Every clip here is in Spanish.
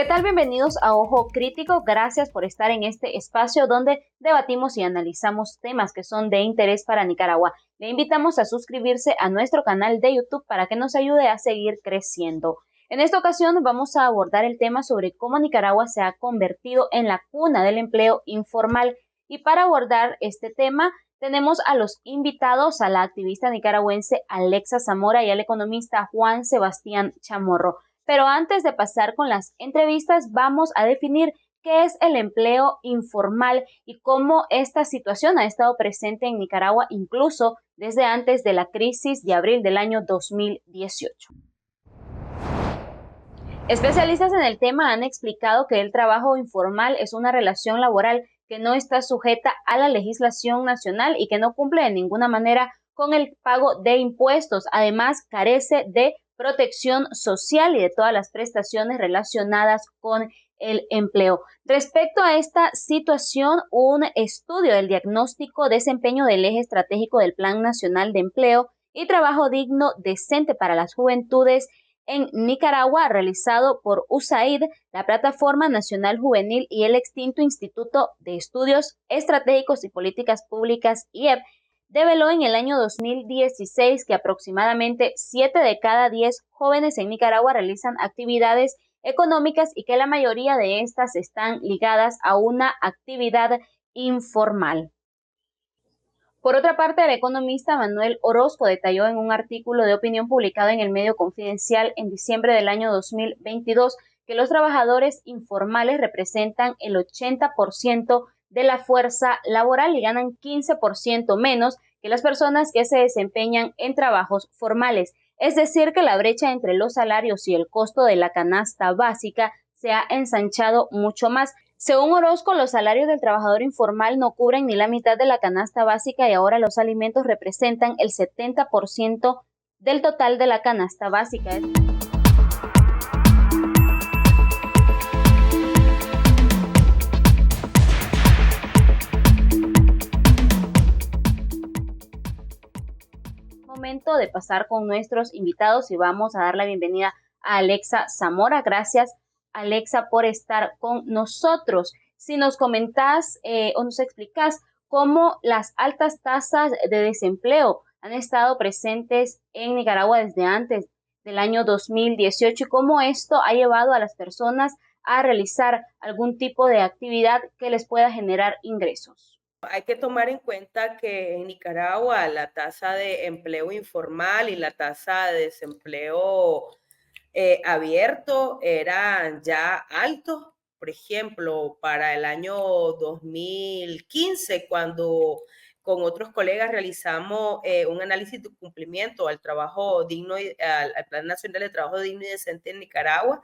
tal? Bienvenidos a Ojo Crítico. Gracias por estar en este espacio donde debatimos y analizamos temas que son de interés para Nicaragua. Le invitamos a suscribirse a nuestro canal de YouTube para que nos ayude a seguir creciendo. En esta ocasión vamos a abordar el tema sobre cómo Nicaragua se ha convertido en la cuna del empleo informal. Y para abordar este tema tenemos a los invitados, a la activista nicaragüense Alexa Zamora y al economista Juan Sebastián Chamorro. Pero antes de pasar con las entrevistas, vamos a definir qué es el empleo informal y cómo esta situación ha estado presente en Nicaragua incluso desde antes de la crisis de abril del año 2018. Especialistas en el tema han explicado que el trabajo informal es una relación laboral que no está sujeta a la legislación nacional y que no cumple de ninguna manera con el pago de impuestos. Además, carece de protección social y de todas las prestaciones relacionadas con el empleo. Respecto a esta situación, un estudio del diagnóstico desempeño del eje estratégico del Plan Nacional de Empleo y Trabajo Digno Decente para las Juventudes en Nicaragua, realizado por USAID, la Plataforma Nacional Juvenil y el extinto Instituto de Estudios Estratégicos y Políticas Públicas, IEP, develó en el año 2016 que aproximadamente 7 de cada 10 jóvenes en Nicaragua realizan actividades económicas y que la mayoría de estas están ligadas a una actividad informal. Por otra parte, el economista Manuel Orozco detalló en un artículo de opinión publicado en el medio Confidencial en diciembre del año 2022 que los trabajadores informales representan el 80% de la fuerza laboral y ganan 15% menos que las personas que se desempeñan en trabajos formales. Es decir, que la brecha entre los salarios y el costo de la canasta básica se ha ensanchado mucho más. Según Orozco, los salarios del trabajador informal no cubren ni la mitad de la canasta básica y ahora los alimentos representan el 70% del total de la canasta básica. Momento de pasar con nuestros invitados y vamos a dar la bienvenida a Alexa Zamora. Gracias, Alexa, por estar con nosotros. Si nos comentás o nos explicás cómo las altas tasas de desempleo han estado presentes en Nicaragua desde antes del año 2018 y cómo esto ha llevado a las personas a realizar algún tipo de actividad que les pueda generar ingresos. Hay que tomar en cuenta que en Nicaragua la tasa de empleo informal y la tasa de desempleo abierto eran ya altos. Por ejemplo, para el año 2015, cuando con otros colegas realizamos un análisis de cumplimiento al trabajo digno, al Plan Nacional de Trabajo Digno y Decente en Nicaragua,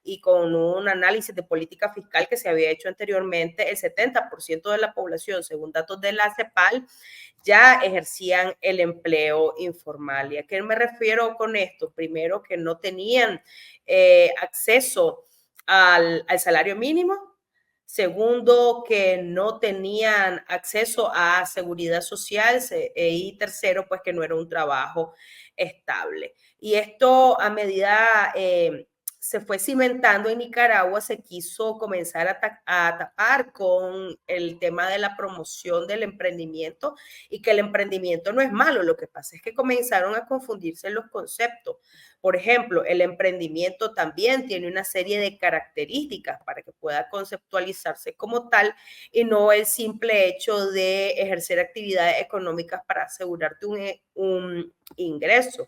y con un análisis de política fiscal que se había hecho anteriormente, el 70% de la población, según datos de la CEPAL, ya ejercían el empleo informal. ¿Y a qué me refiero con esto? Primero, que no tenían acceso al salario mínimo. Segundo, que no tenían acceso a seguridad social. Y tercero, pues que no era un trabajo estable. Y esto a medida se fue cimentando en Nicaragua, se quiso comenzar a tapar con el tema de la promoción del emprendimiento y que el emprendimiento no es malo. Lo que pasa es que comenzaron a confundirse los conceptos. Por ejemplo, el emprendimiento también tiene una serie de características para que pueda conceptualizarse como tal y no el simple hecho de ejercer actividades económicas para asegurarte un ingreso.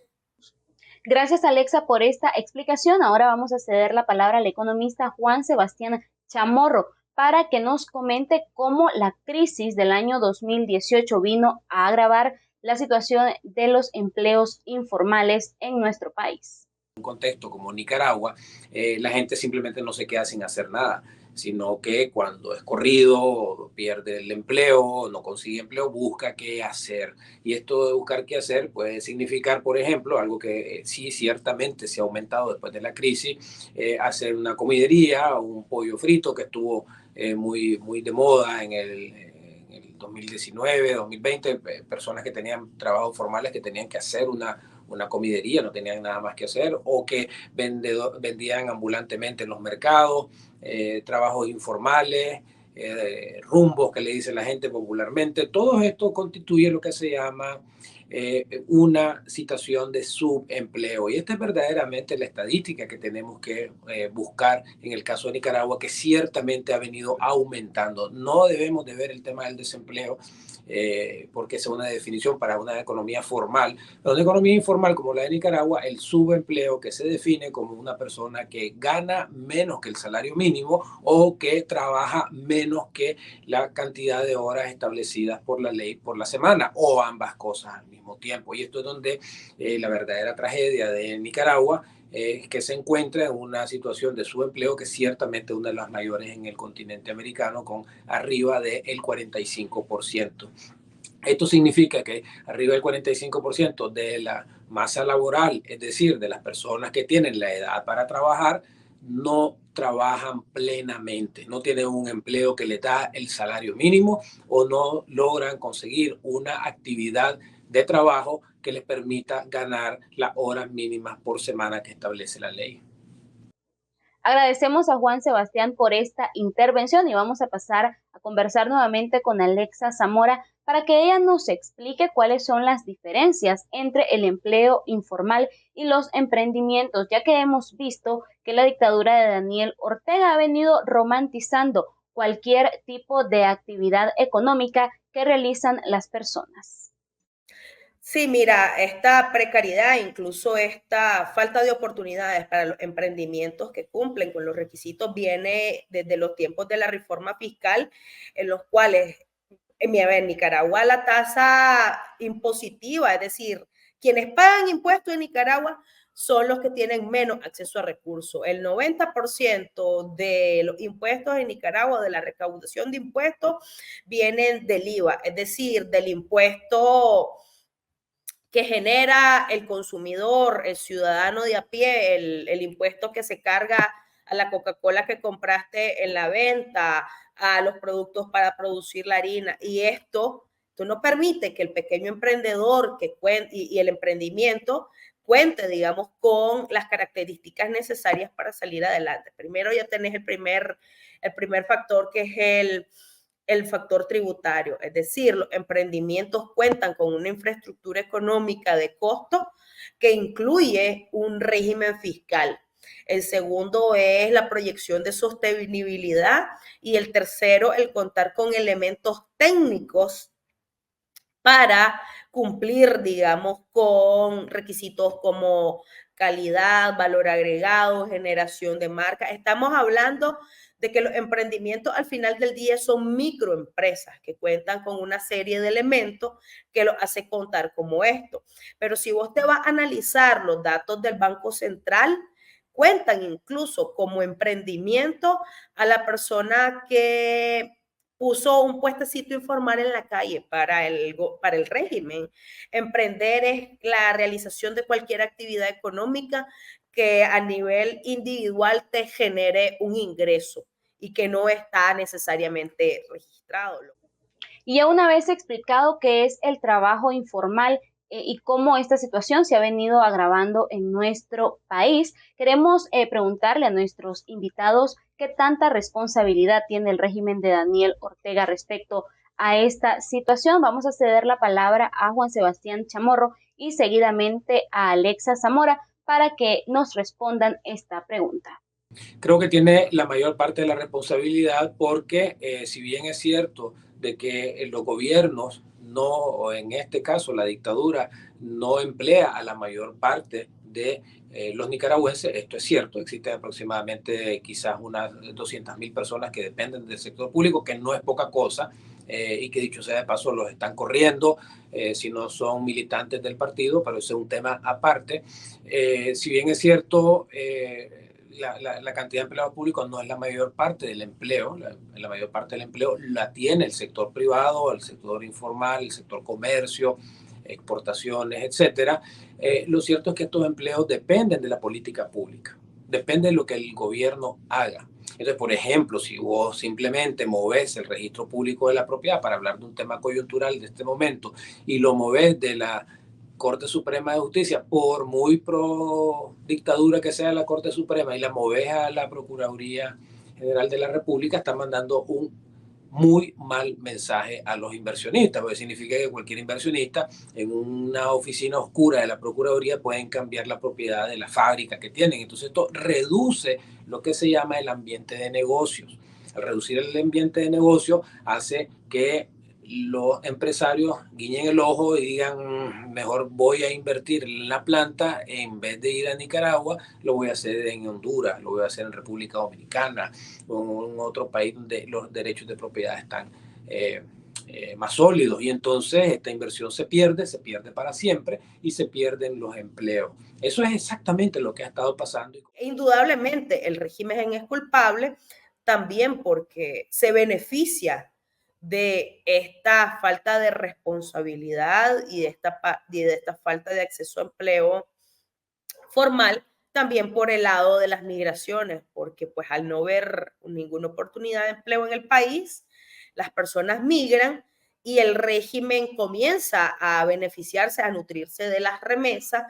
Gracias, Alexa, por esta explicación. Ahora vamos a ceder la palabra al economista Juan Sebastián Chamorro para que nos comente cómo la crisis del año 2018 vino a agravar la situación de los empleos informales en nuestro país. En un contexto como Nicaragua, la gente simplemente no se queda sin hacer nada, sino que cuando es corrido, pierde el empleo, no consigue empleo, busca qué hacer. Y esto de buscar qué hacer puede significar, por ejemplo, algo que sí ciertamente se ha aumentado después de la crisis, hacer una comidería, un pollo frito que estuvo muy de moda en el 2019, 2020, personas que tenían trabajos formales que tenían que hacer una comidería, no tenían nada más que hacer, o que vendían ambulantemente en los mercados, trabajos informales, rumbos que le dice la gente popularmente. Todo esto constituye lo que se llama una situación de subempleo. Y esta es verdaderamente la estadística que tenemos que buscar en el caso de Nicaragua, que ciertamente ha venido aumentando. No debemos de ver el tema del desempleo porque esa es una definición para una economía formal. Pero una economía informal como la de Nicaragua, el subempleo, que se define como una persona que gana menos que el salario mínimo o que trabaja menos que la cantidad de horas establecidas por la ley por la semana, o ambas cosas al mismo tiempo. Y esto es donde la verdadera tragedia de Nicaragua que se encuentra en una situación de subempleo que ciertamente es una de las mayores en el continente americano, con arriba del 45%. Esto significa que arriba del 45% de la masa laboral, es decir, de las personas que tienen la edad para trabajar, no trabajan plenamente, no tienen un empleo que les da el salario mínimo o no logran conseguir una actividad de trabajo que les permita ganar las horas mínimas por semana que establece la ley. Agradecemos a Juan Sebastián por esta intervención y vamos a pasar a conversar nuevamente con Alexa Zamora para que ella nos explique cuáles son las diferencias entre el empleo informal y los emprendimientos, ya que hemos visto que la dictadura de Daniel Ortega ha venido romantizando cualquier tipo de actividad económica que realizan las personas. Sí, mira, esta precariedad, incluso esta falta de oportunidades para los emprendimientos que cumplen con los requisitos, viene desde los tiempos de la reforma fiscal, en los cuales en Nicaragua la tasa impositiva, es decir, quienes pagan impuestos en Nicaragua son los que tienen menos acceso a recursos. El 90% de los impuestos en Nicaragua, de la recaudación de impuestos, vienen del IVA, es decir, del impuesto que genera el consumidor, el ciudadano de a pie, el impuesto que se carga a la Coca-Cola que compraste en la venta, a los productos para producir la harina. Y esto no permite que el pequeño emprendedor y el emprendimiento cuente, digamos, con las características necesarias para salir adelante. Primero ya tenés el primer factor, que es el factor tributario, es decir, los emprendimientos cuentan con una infraestructura económica de costo que incluye un régimen fiscal. El segundo es la proyección de sostenibilidad y el tercero, el contar con elementos técnicos para cumplir, digamos, con requisitos como calidad, valor agregado, generación de marca. Estamos hablando de que los emprendimientos al final del día son microempresas que cuentan con una serie de elementos que los hace contar como esto. Pero si vos te vas a analizar los datos del Banco Central, cuentan incluso como emprendimiento a la persona que puso un puestecito informal en la calle para el régimen. Emprender es la realización de cualquier actividad económica que a nivel individual te genere un ingreso y que no está necesariamente registrado. Y ya una vez explicado qué es el trabajo informal y cómo esta situación se ha venido agravando en nuestro país, queremos preguntarle a nuestros invitados qué tanta responsabilidad tiene el régimen de Daniel Ortega respecto a esta situación. Vamos a ceder la palabra a Juan Sebastián Chamorro y seguidamente a Alexa Zamora para que nos respondan esta pregunta. Creo que tiene la mayor parte de la responsabilidad porque si bien es cierto de que los gobiernos no, o en este caso la dictadura, no emplea a la mayor parte de los nicaragüenses, esto es cierto, existen aproximadamente quizás unas 200.000 personas que dependen del sector público, que no es poca cosa, y que dicho sea de paso los están corriendo si no son militantes del partido, pero ese es un tema aparte. Si bien es cierto, la cantidad de empleados públicos no es la mayor parte del empleo, la mayor parte del empleo la tiene el sector privado, el sector informal, el sector comercio, exportaciones, etcétera. Lo cierto es que estos empleos dependen de la política pública, depende de lo que el gobierno haga. Entonces, por ejemplo, si vos simplemente movés el registro público de la propiedad, para hablar de un tema coyuntural de este momento, y lo movés de la Corte Suprema de Justicia, por muy pro dictadura que sea la Corte Suprema, y la movés a la Procuraduría General de la República, está mandando un muy mal mensaje a los inversionistas, porque significa que cualquier inversionista en una oficina oscura de la Procuraduría pueden cambiar la propiedad de la fábrica que tienen. Entonces esto reduce lo que se llama el ambiente de negocios. Al reducir el ambiente de negocio hace que los empresarios guiñen el ojo y digan, mejor voy a invertir en la planta en vez de ir a Nicaragua, lo voy a hacer en Honduras, lo voy a hacer en República Dominicana o en otro país donde los derechos de propiedad están más sólidos. Y entonces esta inversión se pierde para siempre y se pierden los empleos. Eso es exactamente lo que ha estado pasando. Indudablemente el régimen es culpable también porque se beneficia de esta falta de responsabilidad y de esta falta de acceso a empleo formal, también por el lado de las migraciones, porque pues al no ver ninguna oportunidad de empleo en el país, las personas migran y el régimen comienza a beneficiarse, a nutrirse de las remesas,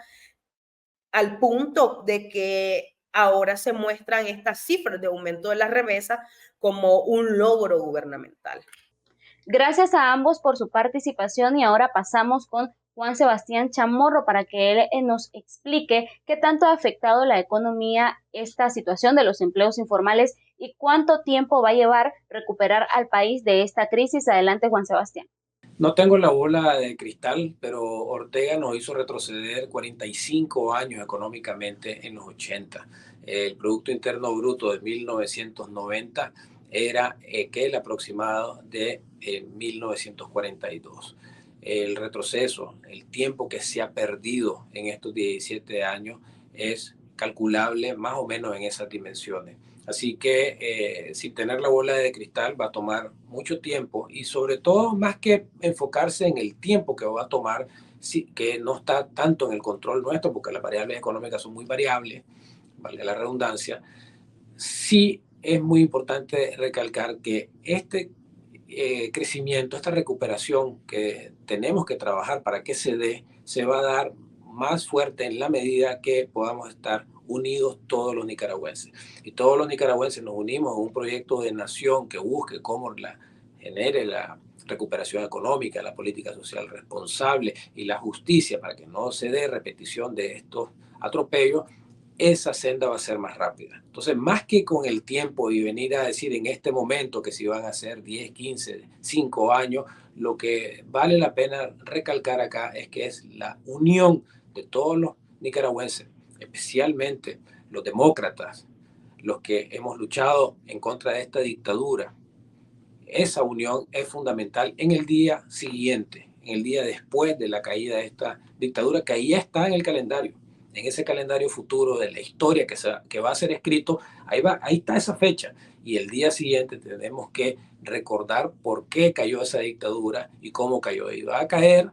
al punto de que ahora se muestran estas cifras de aumento de las remesas como un logro gubernamental. Gracias a ambos por su participación y ahora pasamos con Juan Sebastián Chamorro para que él nos explique qué tanto ha afectado la economía esta situación de los empleos informales y cuánto tiempo va a llevar recuperar al país de esta crisis. Adelante, Juan Sebastián. No tengo la bola de cristal, pero Ortega nos hizo retroceder 45 años económicamente en los 80. El Producto Interno Bruto de 1990 era el aproximado de 1942. El retroceso, el tiempo que se ha perdido en estos 17 años es calculable más o menos en esas dimensiones. Así que sin tener la bola de cristal va a tomar mucho tiempo y sobre todo más que enfocarse en el tiempo que va a tomar, que no está tanto en el control nuestro porque las variables económicas son muy variables, vale la redundancia, sí es muy importante recalcar que este crecimiento, esta recuperación que tenemos que trabajar para que se dé, se va a dar más fuerte en la medida que podamos estar unidos todos los nicaragüenses. Y todos los nicaragüenses nos unimos en un proyecto de nación que busque cómo genere la recuperación económica, la política social responsable y la justicia para que no se dé repetición de estos atropellos. Esa senda va a ser más rápida. Entonces, más que con el tiempo y venir a decir en este momento que si van a ser 10, 15, 5 años, lo que vale la pena recalcar acá es que es la unión de todos los nicaragüenses, especialmente los demócratas, los que hemos luchado en contra de esta dictadura. Esa unión es fundamental en el día siguiente, en el día después de la caída de esta dictadura, que ahí está en el calendario. En ese calendario futuro de la historia que va a ser escrito, ahí está esa fecha. Y el día siguiente tenemos que recordar por qué cayó esa dictadura y cómo cayó. Y va a caer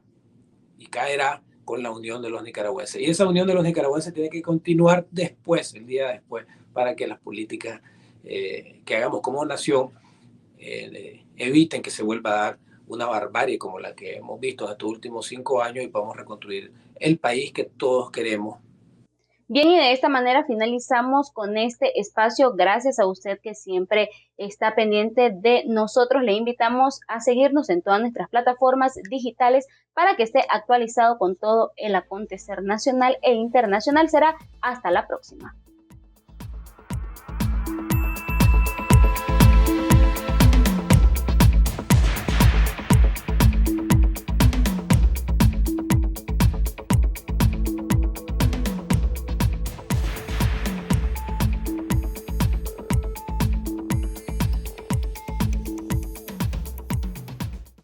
y caerá con la unión de los nicaragüenses. Y esa unión de los nicaragüenses tiene que continuar después, el día después, para que las políticas que hagamos como nación eviten que se vuelva a dar una barbarie como la que hemos visto en estos últimos 5 años y podamos reconstruir el país que todos queremos. Bien, y de esta manera finalizamos con este espacio. Gracias a usted que siempre está pendiente de nosotros. Le invitamos a seguirnos en todas nuestras plataformas digitales para que esté actualizado con todo el acontecer nacional e internacional. Será hasta la próxima.